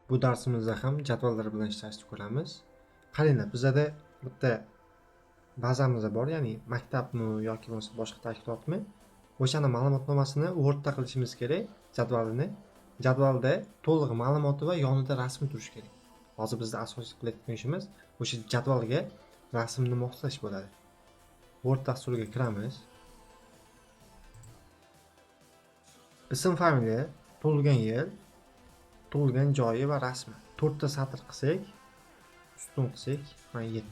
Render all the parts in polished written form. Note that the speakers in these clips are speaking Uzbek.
Bu darsimizda ham jadvallar bilan ishlashni ko'ramiz. Qaranglar, bizda bitta bazamizda bor, ya'ni maktabmi yoki bo'lmasa boshqa tashkilotmi, o'shani ma'lumotnomasini Wordda qilishimiz kerak, jadvalini. Jadvalda to'liq ma'lumoti va yonida rasmi turishi kerak. Hozir bizda asosiy qilayotgan ishimiz o'sha jadvalga rasmni moslash bo'ladi. Word dasturiga kiramiz. Ism, familiya, tug'ilgan yil, tug'ilgan joyi va rasmi. 4 ta satr qilsak, ustun qilsak, mana 7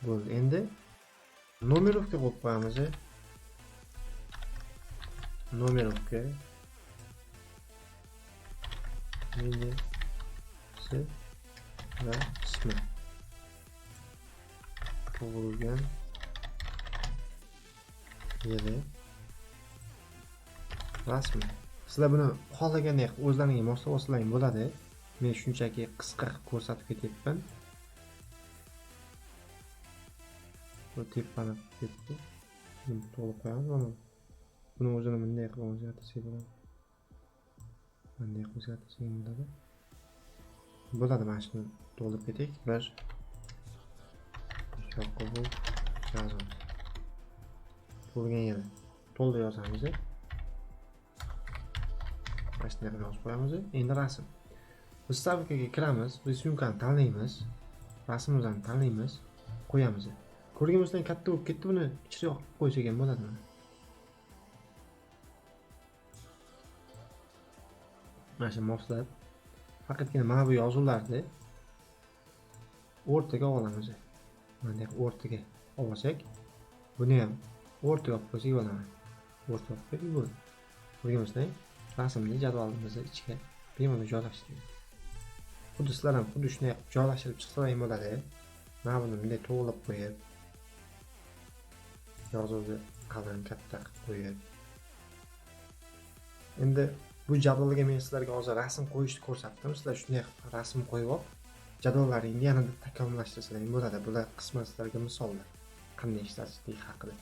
bo'ldi. Endi numerovka qo'yib qo'yamiz. Numerovka menisi va ismi. Tug'ilgan yili, rasmi. Sizlar buni xohlagandek o'zlaringizga moslab olsalaring bo'ladi. Men shunchaki qisqa qilib ko'rsatib ketyapman. Bu tepani ketdi. Buni to'g'ri qo'yamiz. Mana buni o'zini bunday qilib o'zgartirsak bo'ladi. Bunday qilib o'zgartirsak bo'ladi. Bo'ladi, mana shuni to'g'ri ketek. Bir qabul yozamiz. Tug'ilgan yili to'g'ri yozamiz. Mana shunday qilib yozib qo'yamiz. Endi rasm. Вставкаga kiramiz, ryumkani tanlaymiz, rasmimizni tanlaymiz, qo'yamiz. Ko'rganimizdan katta bo'lib ketdi, buni ichroq qo'ysak ham bo'ladimi? Mana shu moslab faqatgina mana bu yozuvlarni o'rtaga olamiz. Mana bu o'rtaga olsak, buni ham o'rtaga olib qo'ysak bo'ladi. O'rtaga olib qo'ysak bo'ladi. Ko'rganimizdan rasmni jadvalimizni ichiga bemalol joylashtiramiz. Xuddi sizlar ham xuddi shunday joylashtirib chiqsalaring bo'ladi. Mana buni bunday to'g'rilab qo'yib, yozuvni qalin katta qilib qo'yib. Endi bu jadvalga men sizlarga hozir rasm qo'yishni ko'rsatdim. Sizlar shunday rasm qo'yib olib, jadvallaringni yanada takomillashtirsalaring bo'ladi. Bular qisman sizlarga misollar qanday ishlatishligi haqida.